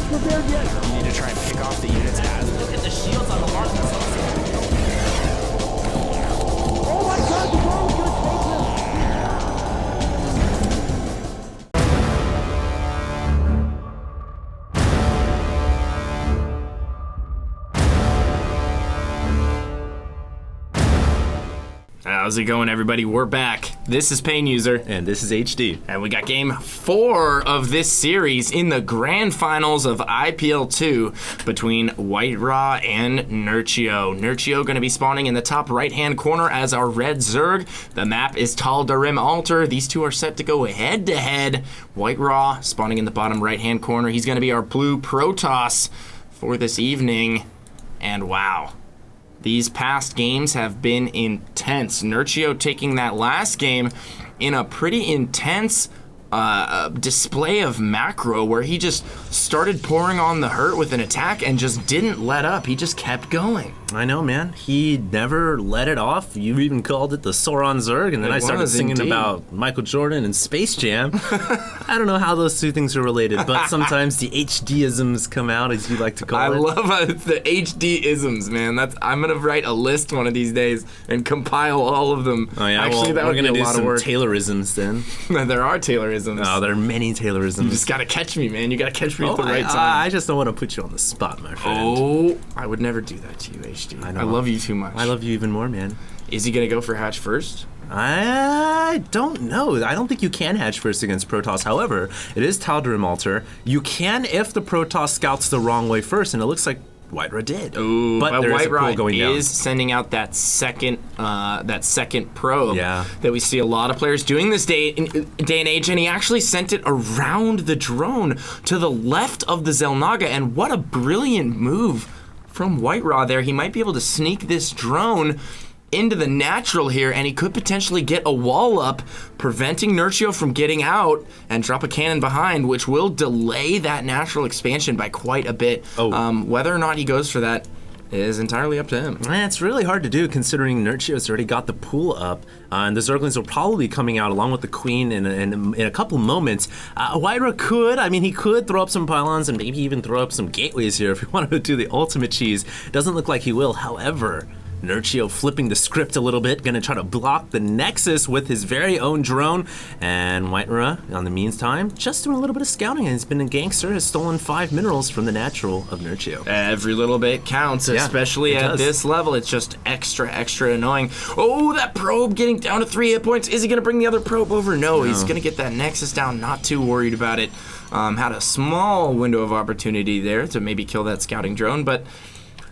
prepared yet. You need to try and pick off the units as. Look at the shields on the mark. Oh my god, the drone's gonna take him! How's it going, everybody? We're back. This is Pain User. And this is HD. And we got game 4 of this series in the grand finals of IPL 2 between White Raw and Nerchio. Nerchio going to be spawning in the top right-hand corner as our red Zerg. The map is Tal Darim Altar. These two are set to go head-to-head. White Raw spawning in the bottom right-hand corner. He's going to be our blue Protoss for this evening. And wow. These past games have been intense. Nerchio taking that last game in a pretty intense display of macro where he just started pouring on the hurt with an attack and just didn't let up. He just kept going. I know, man. He never let it off. You even called it the Sauron Zerg, and then I started singing about Michael Jordan and Space Jam. I don't know how those two things are related, but sometimes the HD-isms come out, as you like to call it. I love the HD-isms, man. I'm gonna write a list one of these days and compile all of them. Oh yeah, actually, well, that would we're gonna be a do lot some of work. Taylorisms then. There are Taylorisms. Oh, there are many Taylorisms. You just gotta catch me, man. You gotta catch me at the right time. I just don't want to put you on the spot, my friend. Oh, I would never do that to you, HD. I know. I love you too much. I love you even more, man. Is he gonna go for hatch first? I don't know. I don't think you can hatch first against Protoss. However, it is Tal Darim Altar. You can if the Protoss scouts the wrong way first, and it looks like White Raw did. Ooh, but there is a pool going down. is sending out that second probe Yeah. that we see a lot of players doing this day and age, and he actually sent it around the drone to the left of the Xel'Naga, and what a brilliant move from White Raw there. He might be able to sneak this drone into the natural here, and he could potentially get a wall up, preventing Nerchio from getting out and drop a cannon behind, which will delay that natural expansion by quite a bit. Whether or not he goes for that is entirely up to him. It's really hard to do considering Nerchio's already got the pool up, and the Zerglings will probably be coming out along with the Queen in a couple moments. White Raw he could throw up some pylons and maybe even throw up some gateways here if he wanted to do the ultimate cheese. Doesn't look like he will, however. Nerchio flipping the script a little bit, gonna try to block the Nexus with his very own drone, and White Raw, on the meantime, just doing a little bit of scouting, and he's been a gangster, has stolen 5 minerals from the natural of Nerchio. Every little bit counts, especially at this level. It's just extra annoying. Oh, that probe getting down to 3 hit points. Is he gonna bring the other probe over? No, he's gonna get that Nexus down, not too worried about it. Had a small window of opportunity there to maybe kill that scouting drone, but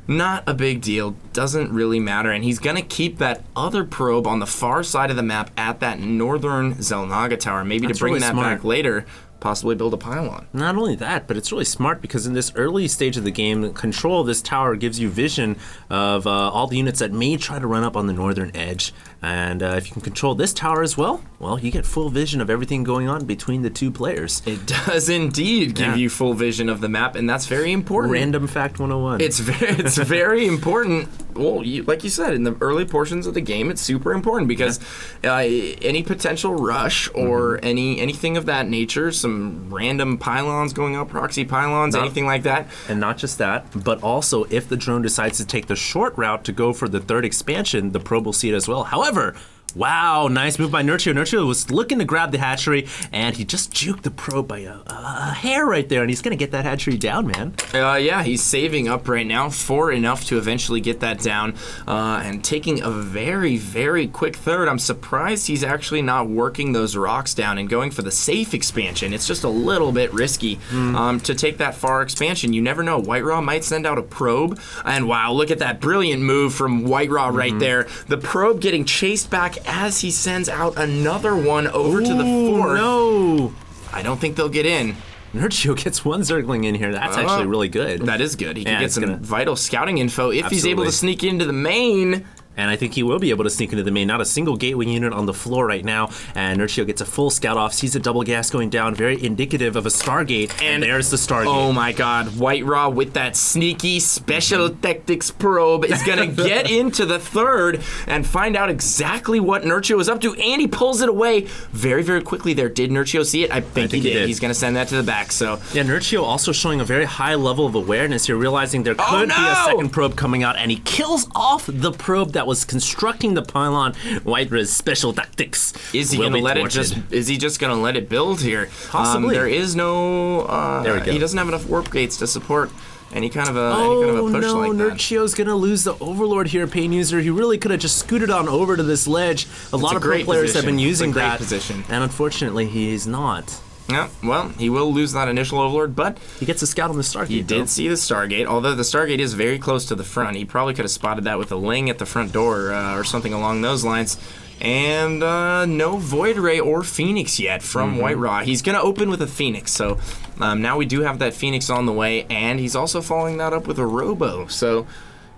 not a big deal, doesn't really matter, and he's gonna keep that other probe on the far side of the map at that northern Xel'Naga tower, maybe to bring that back later, possibly build a pylon. Not only that, but it's really smart because in this early stage of the game, control of this tower gives you vision of all the units that may try to run up on the northern edge. And if you can control this tower as well, you get full vision of everything going on between the two players. It does indeed give you full vision of the map, and that's very important. Random fact 101. It's very important. Well, like you said, in the early portions of the game, it's super important because any potential rush or anything of that nature, some random pylons going up, proxy pylons, anything like that. And not just that, but also if the drone decides to take the short route to go for the third expansion, the probe will see it as well. However, wow, nice move by Nerchio. Nerchio was looking to grab the hatchery, and he just juked the probe by a hair right there, and he's going to get that hatchery down, man. Yeah, he's saving up right now for enough to eventually get that down, and taking a very, very quick third. I'm surprised he's actually not working those rocks down and going for the safe expansion. It's just a little bit risky to take that far expansion. You never know. White Raw might send out a probe, and wow, look at that brilliant move from White Raw right there. The probe getting chased back as he sends out another one over to the fort. No! I don't think they'll get in. Nerchio gets one Zergling in here. That's actually really good. That is good. He can get some vital scouting info if he's able to sneak into the main. And I think he will be able to sneak into the main. Not a single gateway unit on the floor right now. And Nerchio gets a full scout off, sees a double gas going down, very indicative of a Stargate. And there's the Stargate. Oh my god, White Raw with that sneaky special tactics probe is going to get into the third and find out exactly what Nerchio is up to. And he pulls it away very, very quickly there. Did Nerchio see it? I think he did. He's going to send that to the back. So yeah, Nerchio also showing a very high level of awareness here, realizing there could be a second probe coming out. And he kills off the probe that was constructing the pylon. White Ra's special tactics. Is he going to let it just? Is he just going to let it build here? Possibly. There is no. There we go. He doesn't have enough warp gates to support any kind of a push like that. Nerchio's going to lose the Overlord here, Pain User. He really could have just scooted on over to this ledge. A lot of pro players have been using that. Position. And unfortunately, he's not. Yeah, well, he will lose that initial Overlord, but he gets a scout on the Stargate. He did see the Stargate, although the Stargate is very close to the front. He probably could have spotted that with a Ling at the front door or something along those lines. And no Void Ray or Phoenix yet from White Raw. He's going to open with a Phoenix, so now we do have that Phoenix on the way, and he's also following that up with a Robo, so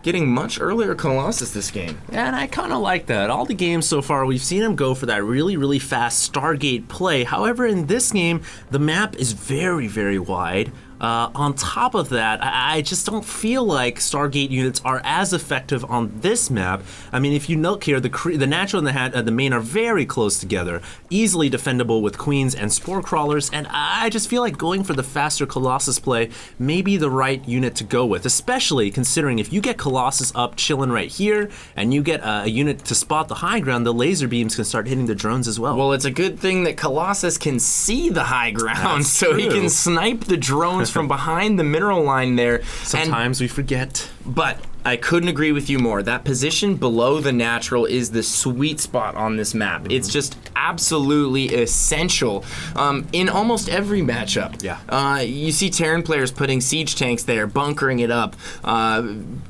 getting much earlier Colossus this game. Yeah, and I kind of like that. All the games so far, we've seen him go for that really, really fast Stargate play. However, in this game, the map is very, very wide. On top of that, I just don't feel like Stargate units are as effective on this map. I mean, if you look here, the natural and the main are very close together, easily defendable with queens and spore crawlers, and I just feel like going for the faster Colossus play may be the right unit to go with, especially considering if you get Colossus up chilling right here, and you get a unit to spot the high ground, the laser beams can start hitting the drones as well. Well, it's a good thing that Colossus can see the high ground, so he can snipe the drones from behind the mineral line there. Sometimes we forget. But I couldn't agree with you more. That position below the natural is the sweet spot on this map. It's just absolutely essential in almost every matchup. Yeah. You see Terran players putting siege tanks there, bunkering it up,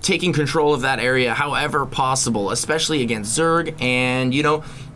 taking control of that area however possible, especially against Zerg, and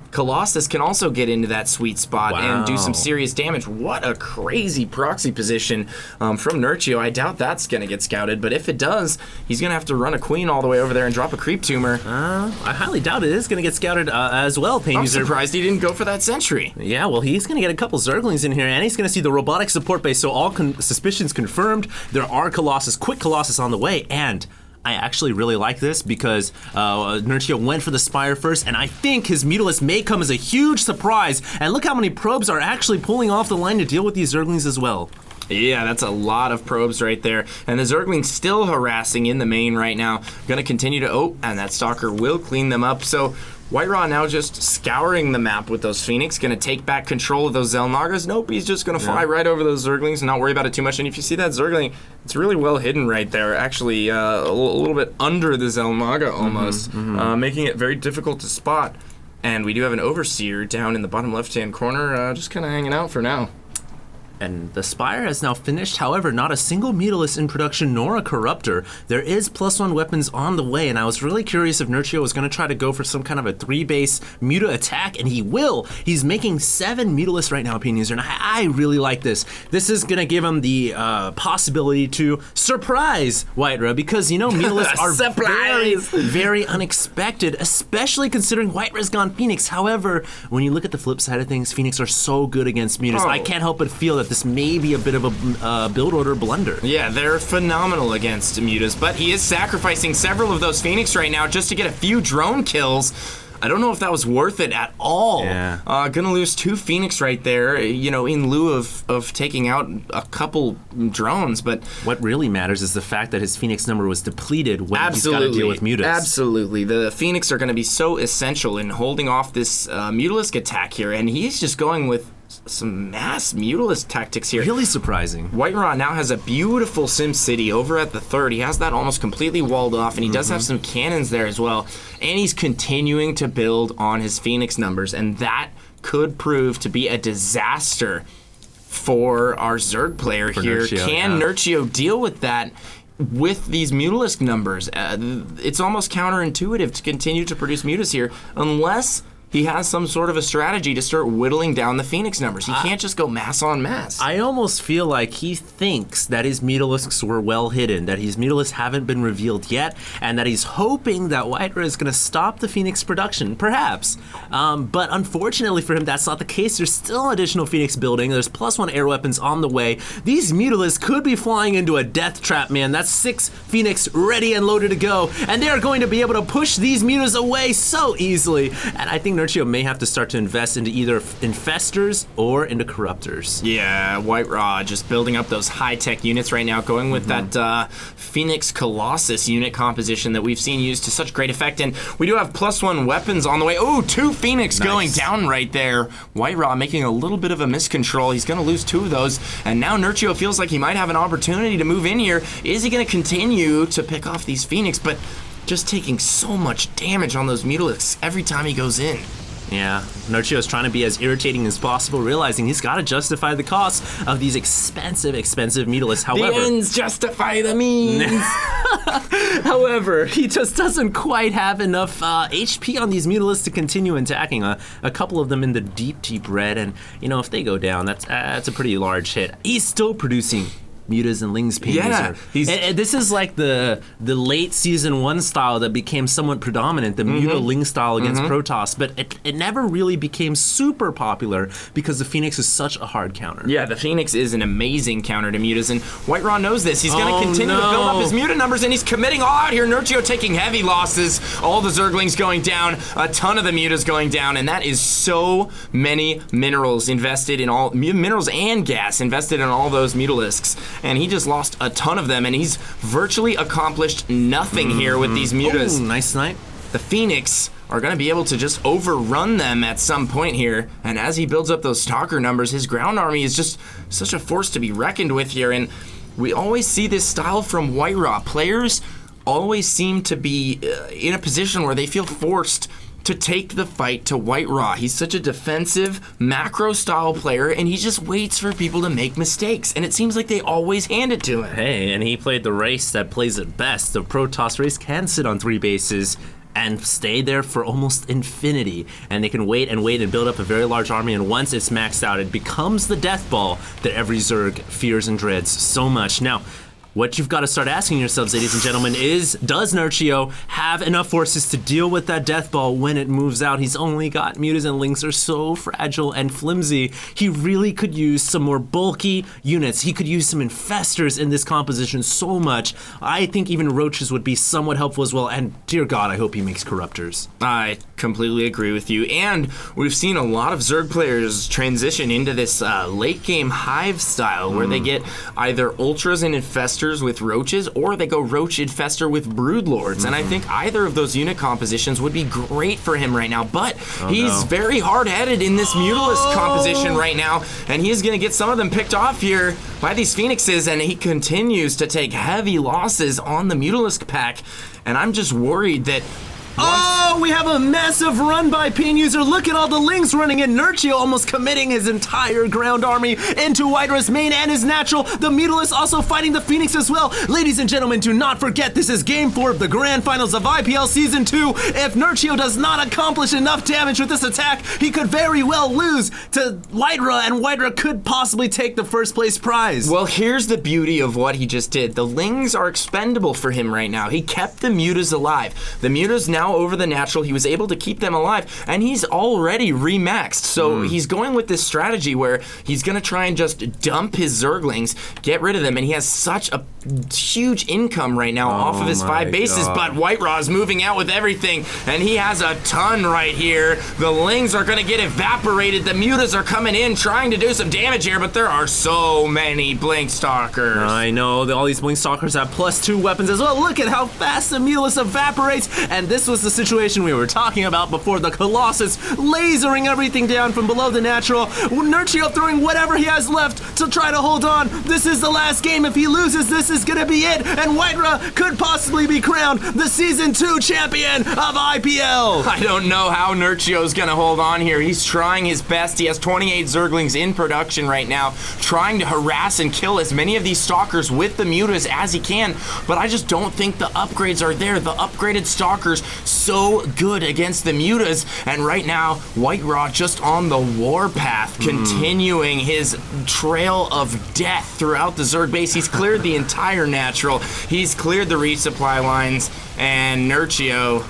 Colossus can also get into that sweet spot and do some serious damage. What a crazy proxy position from Nerchio. I doubt that's going to get scouted, but if it does, he's going to have to run a queen all the way over there and drop a creep tumor. I highly doubt it is going to get scouted as well, Pain User. I'm surprised he didn't go for that sentry. Yeah, well, he's going to get a couple Zerglings in here, and he's going to see the robotic support base, so all suspicions confirmed. There are quick Colossus on the way, and I actually really like this because Nerchio went for the Spire first, and I think his Mutilisk may come as a huge surprise. And look how many probes are actually pulling off the line to deal with these Zerglings as well. Yeah, that's a lot of probes right there. And the Zergling's still harassing in the main right now. Gonna continue to, and that Stalker will clean them up. So White Raw now just scouring the map with those Phoenix, gonna take back control of those Xel'Nagas. Nope, he's just gonna fly right over those Zerglings and not worry about it too much. And if you see that Zergling, it's really well hidden right there. Actually, a little bit under the Xel'Naga almost, making it very difficult to spot. And we do have an Overseer down in the bottom left-hand corner, just kind of hanging out for now. And the Spire has now finished, however, not a single Mutilisk in production nor a Corruptor. There is +1 weapons on the way, and I was really curious if Nerchio was going to try to go for some kind of a 3-base Muta attack, and he will. He's making 7 Mutalisks right now, Pain User, and I really like this. This is going to give him the possibility to surprise White Ra, because, Mutalisks are very, very unexpected, especially considering White Ra's gone Phoenix. However, when you look at the flip side of things, Phoenix are so good against Mutas. I can't help but feel that this may be a bit of a build order blunder. Yeah, they're phenomenal against Mutas, but he is sacrificing several of those Phoenix right now just to get a few drone kills. I don't know if that was worth it at all. Yeah. Gonna lose 2 Phoenix right there, in lieu of taking out a couple drones, but what really matters is the fact that his Phoenix number was depleted when he's got to deal with Mutas. Absolutely. The Phoenix are gonna be so essential in holding off this Mutalisk attack here, and he's just going with some mass Mutalisk tactics here. Really surprising. White Raw now has a beautiful Sim City over at the third. He has that almost completely walled off, and he does have some cannons there as well. And he's continuing to build on his Phoenix numbers, and that could prove to be a disaster for our Zerg player here. Nerchio, Can Nerchio deal with that with these Mutalisk numbers? It's almost counterintuitive to continue to produce Mutas here, unless he has some sort of a strategy to start whittling down the Phoenix numbers. He can't just go mass on mass. I almost feel like he thinks that his Mutilisks were well hidden, that his Mutilisks haven't been revealed yet, and that he's hoping that White Ra is going to stop the Phoenix production, perhaps. But unfortunately for him, that's not the case. There's still additional Phoenix building. There's +1 air weapons on the way. These Mutilisks could be flying into a death trap, man. That's 6 Phoenix ready and loaded to go, and they are going to be able to push these Mutas away so easily. And I think Nerchio may have to start to invest into either infestors or into corruptors. Yeah, White Ra just building up those high-tech units right now, going with that Phoenix Colossus unit composition that we've seen used to such great effect. And we do have +1 weapons on the way. Oh, 2 Phoenix going down right there. White Ra making a little bit of a miscontrol. He's going to lose 2 of those. And now Nerchio feels like he might have an opportunity to move in here. Is he going to continue to pick off these Phoenix? But just taking so much damage on those Mutilisks every time he goes in. Yeah, Nerchio is trying to be as irritating as possible, realizing he's got to justify the cost of these expensive Mutilisks. However, the ends justify the means. However, he just doesn't quite have enough HP on these Mutilisks to continue attacking. A couple of them in the deep red, and if they go down, that's a pretty large hit. He's still producing Mutas and Lings Pain User. This is like the late season 1 style that became somewhat predominant, the Muta Ling style against Protoss, but it never really became super popular because the Phoenix is such a hard counter. Yeah, the Phoenix is an amazing counter to Mutas, and White Ra knows this. He's going to continue to build up his Muta numbers, and he's committing all out here. Nerchio taking heavy losses, all the Zerglings going down, a ton of the Mutas going down, and that is so many minerals invested in all, minerals and gas invested in all those Mutalisks. And he just lost a ton of them, and he's virtually accomplished nothing here with these Mutas. Ooh, nice snipe. The Phoenix are going to be able to just overrun them at some point here, and as he builds up those Stalker numbers, his ground army is just such a force to be reckoned with here, and we always see this style from White Ra. Players always seem to be in a position where they feel forced to take the fight to White Ra. He's such a defensive, macro-style player, and he just waits for people to make mistakes, and it seems like they always hand it to him. Hey, and he played the race that plays it best. The Protoss race can sit on 3 bases and stay there for almost infinity, and they can wait and build up a very large army, and once it's maxed out, it becomes the death ball that every Zerg fears and dreads so much. Now, what you've got to start asking yourselves, ladies and gentlemen, is does Nerchio have enough forces to deal with that death ball when it moves out? He's only got Mutas, and Lings are so fragile and flimsy. He really could use some more bulky units. He could use some infestors in this composition so much. I think even roaches would be somewhat helpful as well, and dear God, I hope he makes corruptors. I completely agree with you, and we've seen a lot of Zerg players transition into this late game hive style where they get either ultras and infestors with roaches, or they go roach infestor with broodlords, and I think either of those unit compositions would be great for him right now, but he's very hard-headed in this Mutilisk composition right now, and he's gonna get some of them picked off here by these Phoenixes, and he continues to take heavy losses on the Mutilisk pack, and I'm just worried that Oh, we have a massive run by Pain User. Look at all the Lings running in. Nerchio almost committing his entire ground army into White Ra's main and his natural. The Mutilisk also fighting the Phoenix as well. Ladies and gentlemen, do not forget this is Game 4 of the Grand Finals of IPL Season 2. If Nerchio does not accomplish enough damage with this attack, he could very well lose to White Ra, and White Ra could possibly take the first place prize. Well, here's the beauty of what he just did. The Lings are expendable for him right now. He kept the Mutas alive. The Mutas now over the natural, he was able to keep them alive, and he's already remaxed. So he's going with this strategy where he's going to try and just dump his Zerglings, get rid of them, and he has such a huge income right now off of his 5 bases, but White Ra is moving out with everything, and he has a ton right here. The Lings are going to get evaporated. The Mutas are coming in, trying to do some damage here, but there are so many Blink Stalkers. I know, all these Blink Stalkers have +2 weapons as well. Look at how fast the Mutilisk evaporates, and this was the situation we were talking about before. The Colossus lasering everything down from below the natural. Nerchio throwing whatever he has left to try to hold on. This is the last game. If he loses, this is gonna be it, and White Ra could possibly be crowned the Season 2 champion of IPL. I don't know how Nerchio's gonna hold on here. He's trying his best. He has 28 Zerglings in production right now, trying to harass and kill as many of these Stalkers with the Mutas as he can, but I just don't think the upgrades are there. The upgraded Stalkers so so good against the Mutas, and right now, White Raw just on the warpath, continuing his trail of death throughout the Zerg base. He's cleared the entire natural, he's cleared the resupply lines, and Nerchio,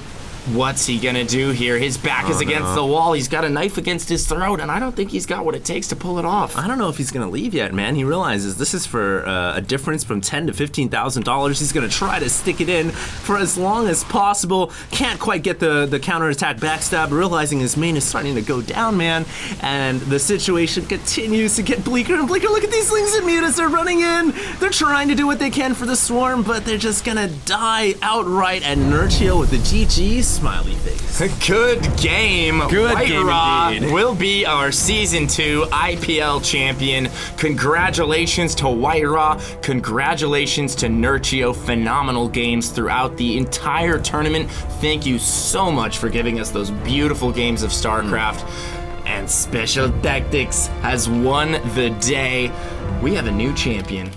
what's he gonna do here? His back is against the wall. He's got a knife against his throat, and I don't think he's got what it takes to pull it off. I don't know if he's gonna leave yet, man. He realizes this is for a difference from $10,000 to $15,000. He's gonna try to stick it in for as long as possible. Can't quite get the counterattack backstab, realizing his main is starting to go down, man. And the situation continues to get bleaker and bleaker. Look at these Lings and Mutas. They're running in. They're trying to do what they can for the swarm, but they're just gonna die outright. And Nerchio with the GG smiley face. Good game. Good White game Raw indeed. will be our Season 2 IPL champion. Congratulations to White Raw. Congratulations to Nerchio. Phenomenal games throughout the entire tournament. Thank you so much for giving us those beautiful games of StarCraft. And Special Tactics has won the day. We have a new champion.